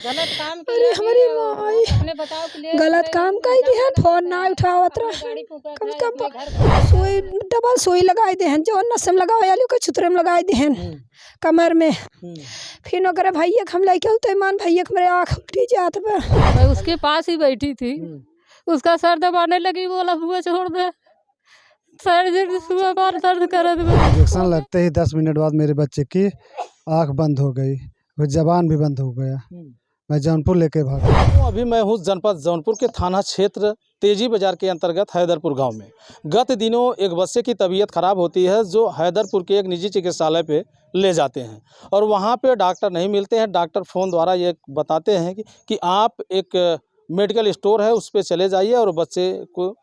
गलत काम अरे हमारी माई अपने बचाव के लिए गलत काम कही दी है, फोन ना उठावत रहा। कम से कम सुई डबल सुई लगाई दे हैं, जो नसम लगाओ या के छुतरे में लगाई दे हैं कमर में। फिर ओकरे भैया हम लेके उते मान भैया के मेरे आँख उल्टी जात बा। मैं उसके पास ही बैठी थी, उसका सर दबाने लगी, बोला हुआ छोड़ दे, सर सुबह बार दर्द कर रहा। इंजेक्शन लगते ही 10 मिनट बाद मेरे बच्चे की आँख बंद हो गई, वो जबान भी बंद हो गया। मैं जौनपुर लेके भागा। तो अभी मैं हूँ जनपद जौनपुर के थाना क्षेत्र तेजी बाजार के अंतर्गत हैदरपुर गांव में। गत दिनों एक बच्चे की तबीयत खराब होती है, जो हैदरपुर के एक निजी चिकित्सालय पे ले जाते हैं और वहां पे डॉक्टर नहीं मिलते हैं। डॉक्टर फ़ोन द्वारा ये बताते हैं कि आप एक मेडिकल स्टोर है उस पर चले जाइए और बच्चे को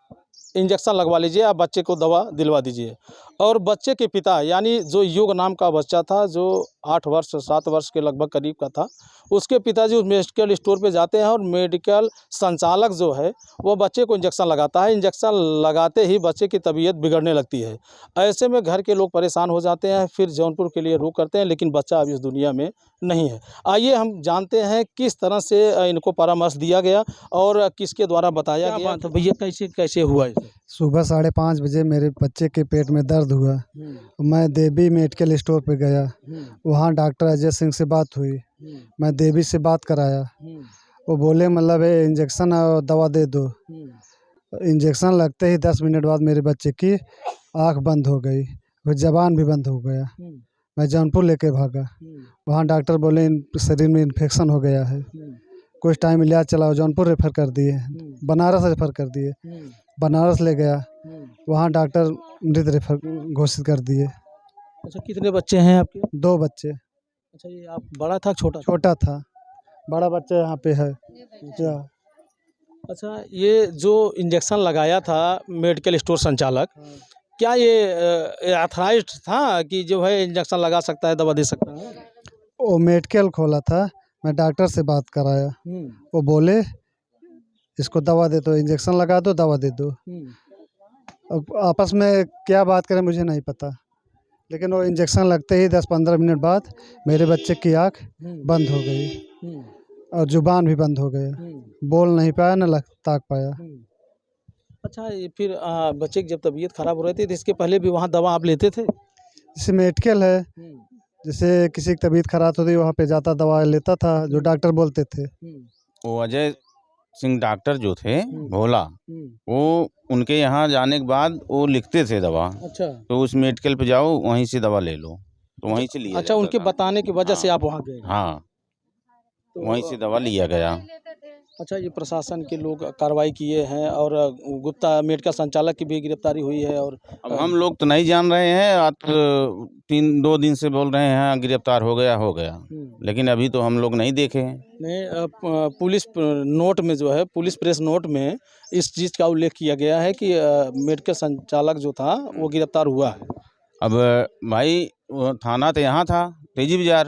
इंजेक्शन लगवा लीजिए, आप बच्चे को दवा दिलवा दीजिए। और बच्चे के पिता यानी जो युग नाम का बच्चा था, जो 8 वर्ष 7 वर्ष के लगभग करीब का था, उसके पिताजी उस मेडिकल स्टोर पे जाते हैं और मेडिकल संचालक जो है वो बच्चे को इंजेक्शन लगाता है। इंजेक्शन लगाते ही बच्चे की तबीयत बिगड़ने लगती है। ऐसे में घर के लोग परेशान हो जाते हैं, फिर जौनपुर के लिए रुख करते हैं, लेकिन बच्चा अब इस दुनिया में नहीं है। आइए हम जानते हैं किस तरह से इनको परामर्श दिया गया और किसके द्वारा बताया गया। तो भैया कैसे कैसे हुआ? सुबह 5:30 बजे मेरे बच्चे के पेट में दर्द हुआ। मैं देवी मेडिकल स्टोर पे गया, वहाँ डॉक्टर अजय सिंह से बात हुई। मैं देवी से बात कराया, वो बोले मतलब इंजेक्शन और दवा दे दो। इंजेक्शन लगते ही 10 मिनट बाद मेरे बच्चे की आँख बंद हो गई, वो जबान भी बंद हो गया। मैं जौनपुर लेके भागा, वहाँ डॉक्टर बोले शरीर में इन्फेक्शन हो गया है, कुछ टाइम इलाज चलाओ। जौनपुर रेफ़र कर दिए, बनारस रेफ़र कर दिए। बनारस ले गया, वहाँ डॉक्टर मृत रेफ़र घोषित कर दिए। अच्छा, कितने बच्चे हैं आपके? 2 बच्चे। अच्छा, ये आप बड़ा था छोटा? छोटा था, बड़ा बच्चा यहाँ पे है। अच्छा, ये जो इंजेक्शन लगाया था मेडिकल स्टोर संचालक, क्या ये ऑथराइज्ड था कि जो है इंजेक्शन लगा सकता है, दवा दे सकता है? वो मेडिकल खोला था, मैं डॉक्टर से बात कराया, वो बोले इसको दवा दे दो, इंजेक्शन लगा दो, दवा दे दो। अब आपस में क्या बात करें मुझे नहीं पता, लेकिन वो इंजेक्शन लगते ही 10-15 मिनट बाद मेरे बच्चे की आँख बंद हो गई और जुबान भी बंद हो गया, बोल नहीं पाया न ताक पाया। अच्छा, ये फिर बच्चे की जब तबीयत खराब हो रही थी तो इसके पहले भी वहाँ दवा आप लेते थे? जैसे मेडिकल है, जैसे किसी की तबीयत खराब होती वहाँ पे जाता, दवा लेता था जो डॉक्टर बोलते थे। वो अजय सिंह डॉक्टर जो थे भोला, वो उनके यहाँ जाने के बाद वो लिखते थे दवा। अच्छा, तो उस मेडिकल पे जाओ, वहीं से दवा ले लो, तो वहीं से लिया। अच्छा, उनके बताने की वजह से आप वहाँ गए? हाँ, तो वहीं से दवा लिया गया। अच्छा, ये प्रशासन के लोग कार्रवाई किए हैं और गुप्ता मेडिकल संचालक की भी गिरफ्तारी हुई है। और अब हम लोग तो नहीं जान रहे हैं, आज 2 दिन से बोल रहे हैं गिरफ्तार हो गया, लेकिन अभी तो हम लोग नहीं देखे हैं। नहीं, पुलिस नोट में जो है, पुलिस प्रेस नोट में इस चीज़ का उल्लेख किया गया है कि मेडिकल संचालक जो था वो गिरफ्तार हुआ है। अब भाई वो थाना तो यहाँ था तेजी बाजार,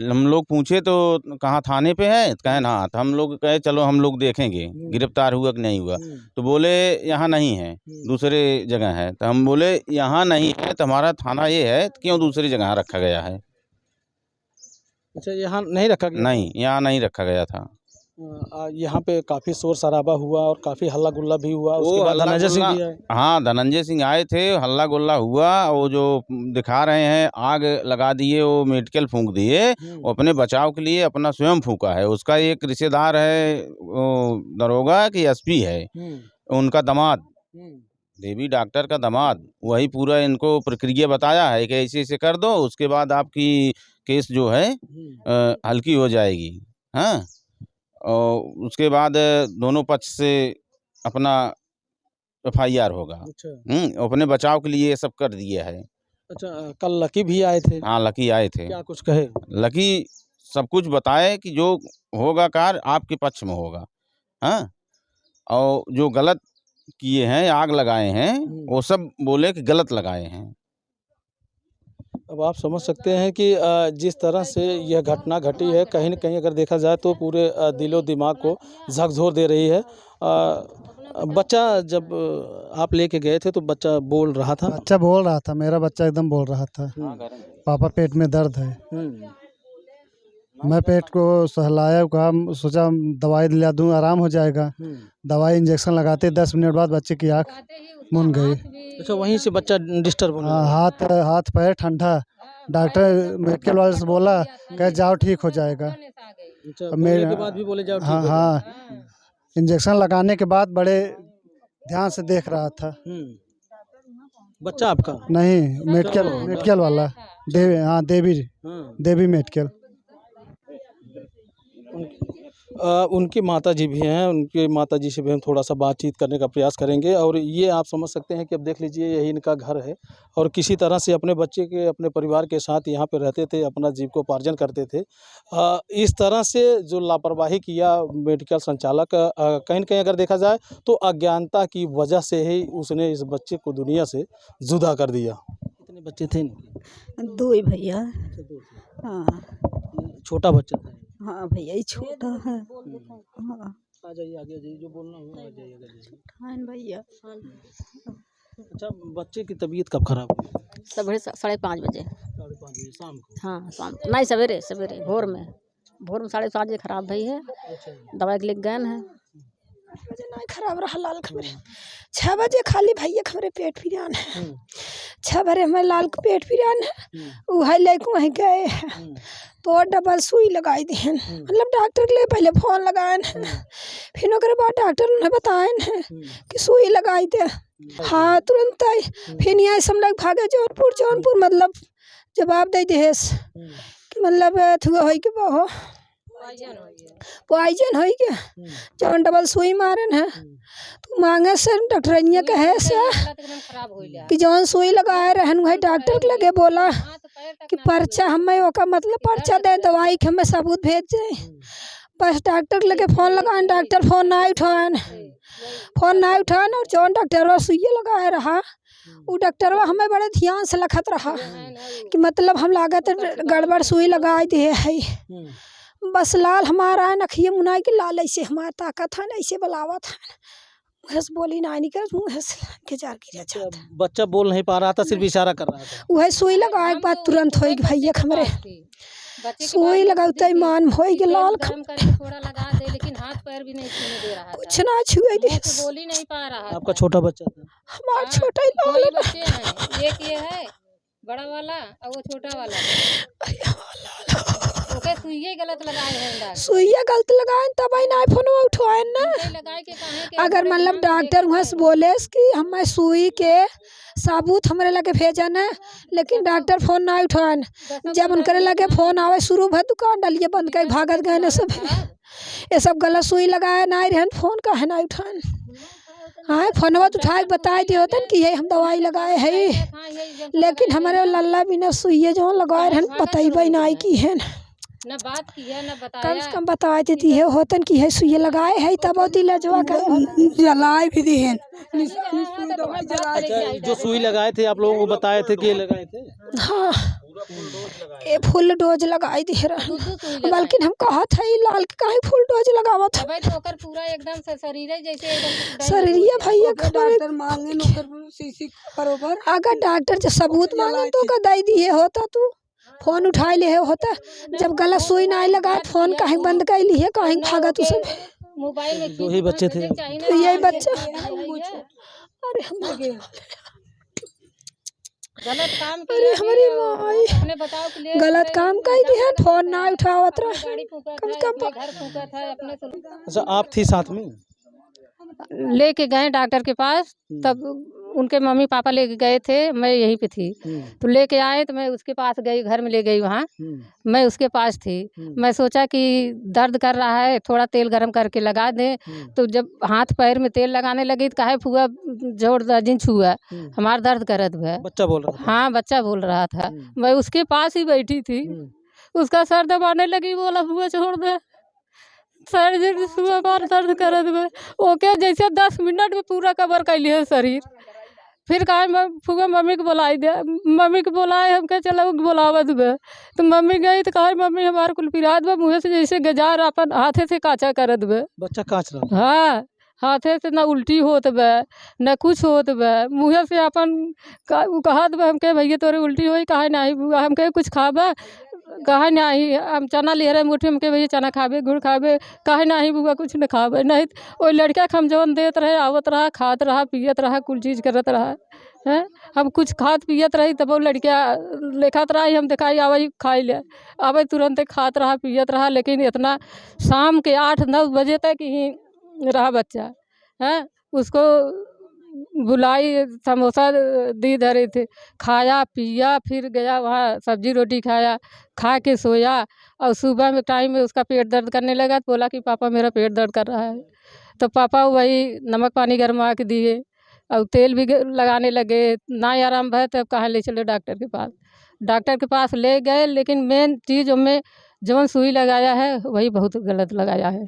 हम लोग पूछे तो कहाँ थाने पे है, कहे ना, तो हम लोग कहे चलो हम लोग देखेंगे गिरफ्तार हुआ कि नहीं हुआ। तो बोले यहाँ नहीं है, दूसरे जगह है। तो हम बोले यहाँ नहीं है तो हमारा थाना ये है, तो क्यों दूसरी जगह रखा गया है? अच्छा, यहाँ नहीं रखा गया? नहीं, यहाँ नहीं रखा गया था। यहाँ पे काफ़ी शोर शराबा हुआ और काफ़ी हल्ला गुल्ला भी हुआ। उसके बाद धनंजय सिंह भी आए। हाँ, धनंजय सिंह आए थे, हल्ला गुल्ला हुआ। वो जो दिखा रहे हैं आग लगा दिए, वो मेडिकल फूंक दिए, वो अपने बचाव के लिए अपना स्वयं फूंका है। उसका एक रिश्तेदार है, वो दरोगा कि एसपी है, उनका दामाद, देवी डॉक्टर का दामाद, वही पूरा इनको प्रक्रिया बताया है कि ऐसे ऐसे कर दो, उसके बाद आपकी केस जो है हल्की हो जाएगी। हाँ, और उसके बाद दोनों पक्ष से अपना FIR होगा। अच्छा, अपने बचाव के लिए ये सब कर दिया है। अच्छा, कल लकी भी आए थे? हाँ, लकी आए थे। क्या कुछ कहे? लकी सब कुछ बताए कि जो होगा कार्य आपके पक्ष में होगा। हाँ, और जो गलत किए हैं, आग लगाए हैं, वो सब बोले कि गलत लगाए हैं। अब आप समझ सकते हैं कि जिस तरह से यह घटना घटी है, कहीं न कहीं अगर देखा जाए तो पूरे दिलो दिमाग को झकझोर दे रही है। बच्चा जब आप लेके गए थे तो बच्चा बोल रहा था? बच्चा बोल रहा था, मेरा बच्चा एकदम बोल रहा था, पापा पेट में दर्द है। मैं पेट को सहलाया, कहा सोचा दवाई दिला दूं आराम हो जाएगा। दवाई इंजेक्शन लगाते 10 मिनट बाद बच्चे की आँख मुन गई। अच्छा, वहीं से बच्चा डिस्टर्ब होने लगा। हाथ पैर ठंडा। डॉक्टर मेडिकल वाले से बोला, कह जाओ ठीक हो जाएगा। अच्छा, बोलने के बाद भी बोले जाओ ठीक हो जाएगा। हाँ, इंजेक्शन लगाने के बाद बड़े ध्यान से देख रहा था। बच्चा आपका? नहीं, मेडिकल वाला देवी मेडिकल। उनकी माताजी भी हैं, उनके माताजी से भी हम थोड़ा सा बातचीत करने का प्रयास करेंगे। और ये आप समझ सकते हैं कि अब देख लीजिए, यही इनका घर है और किसी तरह से अपने बच्चे के, अपने परिवार के साथ यहाँ पे रहते थे, अपना जीविकोपार्जन करते थे। इस तरह से जो लापरवाही किया मेडिकल संचालक, कहीं न कहीं अगर देखा जाए तो अज्ञानता की वजह से ही उसने इस बच्चे को दुनिया से जुदा कर दिया। कितने बच्चे थे इनके? 2 ही भैया। हाँ छोटा बच्चा था? हाँ भैया, ये छोटा है। हाँ आ जाइए, आगे आ जाइए, जो बोलना हो आ जाइए भैया। अच्छा, बच्चे की तबीयत कब खराब हुई? सवेरे 5:30 बजे। 5:30 बजे शाम को? हाँ शाम नहीं, सवेरे भोर में 7:30 बजे खराब भई है। दवाई के लिए गए हैं। 8 बजे नहीं खराब रहा लाल खबरे। 6 बजे खाली भैया खबरे पेट पिरान है। 6 बजे हमारे लाल को पेट पिरान है। वह लेके वहीं गए हैं तो डबल सुई लगाई दी है। मतलब डॉक्टर के लिए पहले फ़ोन लगाए हैं, फिर ओकरे बाद डॉक्टर ने बताए हैं कि सुई लगाई दे। हाँ तुरंत आई। फिर यहाँ सब लोग भागे जौनपुर मतलब जवाब दे दे कि मतलब थुआ हो के बहो पॉइजन हो गया। जौन डबल सुई मारन है तो मांगे से डॉक्टरनिया कहे से कि जौन सुई लगाए रहन वही डॉक्टर के लगे बोला कि पर्चा हमें ओका मतलब पर्चा दे, दवाई के हमें सबूत भेज जाए। बस डॉक्टर के लगे फ़ोन लगाए, डॉक्टर फ़ोन ना उठान और जौन डॉक्टर सुई लगाए रहा वो डॉक्टर हमें बड़े ध्यान से लखत रहा कि मतलब हम लागत गड़बड़ सुई लगाए दिए है। बस लाल हमारा नखिए मुनाई के लाल ऐसे हमारा ताकत है ना, ऐसे बलावत है मुँह से बोली ना निकल, मुँह से के जार गिरा जाता। बच्चा बोल नहीं पा रहा था, सिर्फ इशारा कर रहा था। वह सुई लगाए के बाद तुरंत हो गई भैया हमरे सुई लगाते मान हो गई लाल थोड़ा लगा दे, लेकिन हाथ पैर भी नहीं छूने दे रहा था। कुछ ना छुए दे, बोल ही नहीं पा रहा। आपका छोटा बच्चा था? हमारा छोटा ही लाल दो बच्चे हैं, एक ये है बड़ा वाला और वो छोटा वाला। ओके सुइया गलत लगाए हैं, सुइया गलत लगाए तब ही ना फोन उठवाए ना। अगर मतलब डॉक्टर वहाँ से बोले कि हमें सुई के सबूत हमारे लगे भेजन है, लेकिन डॉक्टर फ़ोन ना उठाए। जब उनके लगे फ़ोन आवे शुरू भर दुकान डालिए बंद कर भागत गए न सब। ये सब गलत सुई लगाए ना रहन, फ़ोन का है ना उठान। हाँ फोनवा उठा के बताए दिए होते कि ये हम दवाई लगाए है, लेकिन हमारे लल्ला बिना सुइए जो लगाए रहन बताइए ना की है न बात की है न बताया। कम से कम बताए देती है होतन की है सुइए लगाए है तब होती लजवा कर जलाए भी दी है। जो सुई लगाए थे आप लोगों को बताए थे कि ये लगाए थे? हाँ ये फुल डोज लगाई दी है, बल्कि हम कहा था लाल के काहे फुल डोज लगावा था। भाई तो ओकर पूरा एकदम से शरीर जैसे एकदम शरीरिया भैया डॉक्टर मांगे नौकर सीसी बरोबर। अगर डॉक्टर जो सबूत मांगे तो का दे दिए होता, तू फोन उठा ले होता। जब गलत सुई ना लगा फोन काहे बंद कर ली है, काहे भागा तू सब। मोबाइल में 2 ही बच्चे थे? तो यही बच्चा। अरे हम गलत काम अरे हमारी माई अपने बताओ के लिए गलत काम कर दी है, फोन ना उठावत रहा। गाड़ी फूका था, अपने घर फूका था अपने से। अच्छा, आप थी साथ में? लेके गए डॉक्टर के पास, तब उनके मम्मी पापा लेके गए थे, मैं यहीं पे थी। तो लेके आए तो मैं उसके पास गई, घर में ले गई वहाँ। मैं उसके पास थी। मैं सोचा कि दर्द कर रहा है, थोड़ा तेल गरम करके लगा दें। तो जब हाथ पैर में तेल लगाने लगी तो काहे फुआ जोर दर्जिन छुआ, हमारा दर्द करत है। बच्चा बोल रहा था? हाँ बच्चा बोल रहा था। मैं उसके पास ही बैठी थी, उसका सर दबाने लगी, बोला फुआ छोड़ दे, सर सुबह बार दर्द करत है। ओके जैसे 10 मिनट में पूरा कवर कर लिया शरीर। फिर कहा फुआ मम्मी को बुलाई दे, मम्मी को बुलाए, हम कहे चलो बुलावत बे। तो मम्मी गई तो कहा मम्मी हमारे कुल पिरात बा, मुँह से जैसे गजार अपन हाथे से काचा करत बे। बच्चा काच रहा? हाँ हाथे से ना उल्टी होत बे न कुछ होत बे, मुँह से अपन कहत बे। हम कहे भैया तोरे उल्टी होई, कहा नहीं बुआ, हम कहे कुछ खाबा, कहे नहीं हम चना ले रहे मुट्ठी में के भैया चना खाबे गुड़ खाबे, कहे नहीं बुआ कुछ न खाबे नहीं। वो लड़का के हम जवन देत रहे आवत रहा खात रहा पियत रहा कुल चीज़ करत रहा है। हम कुछ खात पियत रही तब वो लड़किया लेखत रही हम दिखाई आवे खाई ले आवे तुरंत खात रहा पियत रहा। लेकिन इतना शाम के 8-9 बजे तक ही रहा बच्चा है। उसको बुलाई समोसा दी धरे थे खाया पिया फिर गया वहाँ सब्जी रोटी खाया खा के सोया। और सुबह में टाइम में उसका पेट दर्द करने लगा तो बोला कि पापा मेरा पेट दर्द कर रहा है। तो पापा वही नमक पानी गरमा के दिए और तेल भी लगाने लगे। ना आराम भय तब कहाँ ले चले डॉक्टर के पास। डॉक्टर के पास ले गए लेकिन मेन चीज़ में जौन सुई लगाया है वही बहुत गलत लगाया है।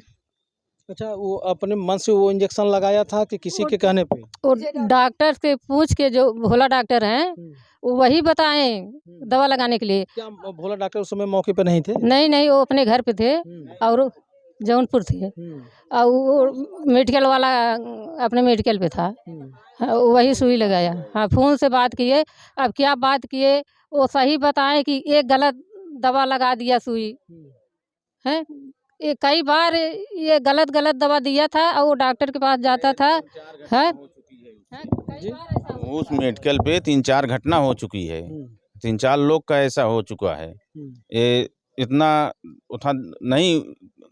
अच्छा, वो अपने मन से वो इंजेक्शन लगाया था कि किसी के कहने पे? और डॉक्टर से पूछ के जो भोला डॉक्टर हैं वही बताएं दवा लगाने के लिए। क्या भोला डॉक्टर उस समय मौके पे नहीं थे? नहीं वो अपने घर पे थे और जौनपुर थे और वो मेडिकल वाला अपने मेडिकल पे था। वही सुई लगाया। हाँ फ़ोन से बात किए। अब क्या बात किए वो सही बताएं कि एक गलत दवा लगा दिया सुई है। ये कई बार ये गलत दवा दिया था और वो डॉक्टर के पास जाता था है। उस मेडिकल पे 3-4 घटना हो चुकी है। 3-4 लोग का ऐसा हो चुका है। ये इतना उठा नहीं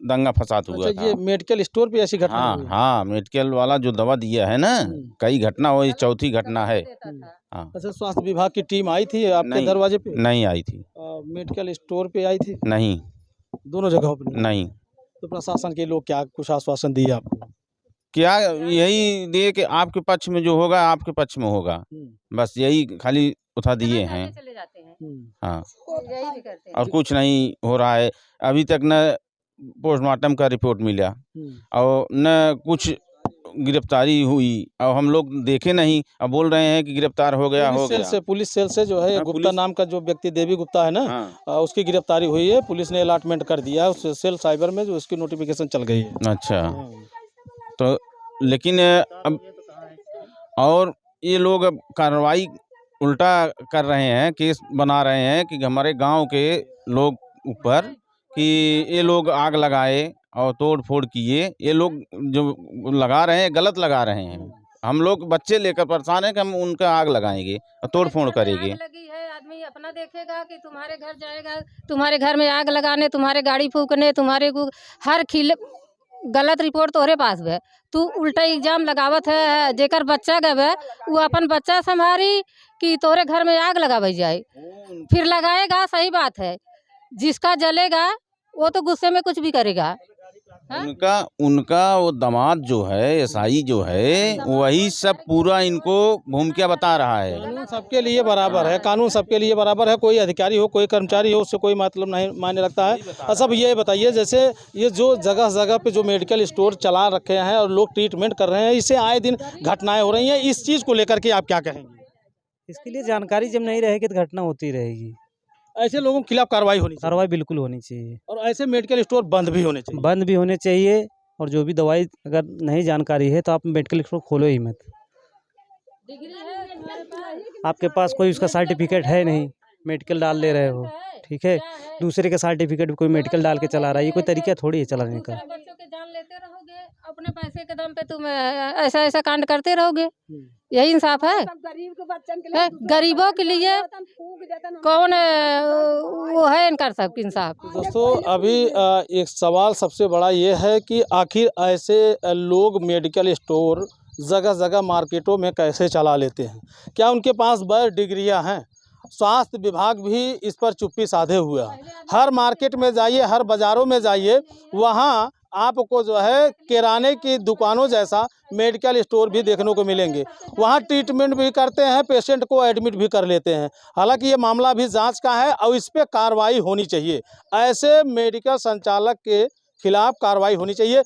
दंगा फसाद हुआ अच्छा, था। ये मेडिकल स्टोर पे ऐसी घटना हुई? हाँ मेडिकल वाला जो दवा दिया है ना कई घटना हुई, चौथी घटना है। हाँ। अच्छा, स्वास्थ्य विभाग की टीम आई थी आपके नहीं, दरवाजे पे? नहीं आई थी। मेडिकल स्टोर पे आई थी? नहीं दोनों जगहों पे नहीं। तो प्रशासन के लोग क्या कुछ आश्वासन दिए आपको? क्या यही दिए कि आपके पक्ष में जो होगा आपके पक्ष में होगा, बस यही खाली उठा दिए हैं। हाँ और कुछ नहीं हो रहा है अभी तक। न पोस्टमार्टम का रिपोर्ट मिला और न कुछ गिरफ्तारी हुई और हम लोग देखे नहीं। अब बोल रहे हैं कि गिरफ्तार हो गया। पुलिस सेल से जो है गुप्ता नाम का जो व्यक्ति देवी गुप्ता है ना उसकी गिरफ्तारी हुई है। पुलिस ने अलॉटमेंट कर दिया है उस सेल साइबर में जो उसकी नोटिफिकेशन चल गई है। अच्छा तो लेकिन अब और ये लोग अब कार्रवाई उल्टा कर रहे हैं, केस बना रहे हैं कि हमारे गांव के लोग ऊपर कि ये लोग आग लगाए और तोड़ फोड़ किए। ये लोग जो लगा रहे हैं गलत लगा रहे हैं। हम लोग बच्चे लेकर परेशान हैं कि हम उनका आग लगाएंगे और तोड़ फोड़ करेंगे। लगी है आदमी अपना देखेगा कि तुम्हारे घर जाएगा, तुम्हारे घर में आग लगाने, तुम्हारे गाड़ी फूकने, तुम्हारे को हर खिल गलत रिपोर्ट तोहरे पास है। तू उल्टा इल्जाम लगावत है। जेकर बच्चा गए वो अपन बच्चा संभारी कि तोहरे घर में आग लगावे जाए। फिर लगाएगा सही बात है। जिसका जलेगा वो तो गुस्से में कुछ भी करेगा। उनका वो दामाद जो है एसआई जो है वही सब पूरा इनको भूमिका बता रहा है। कानून सबके लिए बराबर है। कानून सबके लिए बराबर है। कोई अधिकारी हो कोई कर्मचारी हो उससे कोई मतलब नहीं मायने रखता है। सब ये बताइए जैसे ये जो जगह जगह पे जो मेडिकल स्टोर चला रखे हैं और लोग ट्रीटमेंट कर रहे हैं, इससे आए दिन घटनाएं हो रही हैं। इस चीज़ को लेकर के आप क्या कहेंगे? इसके लिए जानकारी जब नहीं रहेगी तो घटना होती रहेगी। ऐसे लोगों के खिलाफ कार्रवाई होनी चाहिए। कार्रवाई बिल्कुल होनी चाहिए और ऐसे मेडिकल स्टोर बंद भी होने चाहिए। बंद भी होने चाहिए। और जो भी दवाई अगर नहीं जानकारी है तो आप मेडिकल स्टोर खोलो ही मत। आपके पास कोई उसका सर्टिफिकेट है नहीं, मेडिकल डाल ले रहे हो, ठीक है। दूसरे के सर्टिफिकेट कोई मेडिकल डाल के चला रहा है, ये कोई तरीका थोड़ी है चलाने का। बच्चों के जान लेते रहोगे अपने पैसे के दम पे तुम ऐसा कांड करते रहोगे। यही इंसाफ है? गरीबों के लिए कौन वो है इनका सब इंसाफ? दोस्तों अभी एक सवाल सबसे बड़ा ये है कि आखिर ऐसे लोग मेडिकल स्टोर जगह जगह मार्केटों में कैसे चला लेते हैं? क्या उनके पास बड़ी डिग्रियां हैं? स्वास्थ्य विभाग भी इस पर चुप्पी साधे हुआ है। हर मार्केट में जाइए, हर बाज़ारों में जाइए, वहाँ आपको जो है किराने की दुकानों जैसा मेडिकल स्टोर भी देखने को मिलेंगे। वहाँ ट्रीटमेंट भी करते हैं, पेशेंट को एडमिट भी कर लेते हैं। हालांकि ये मामला भी जांच का है और इस पर कार्रवाई होनी चाहिए। ऐसे मेडिकल संचालक के खिलाफ कार्रवाई होनी चाहिए।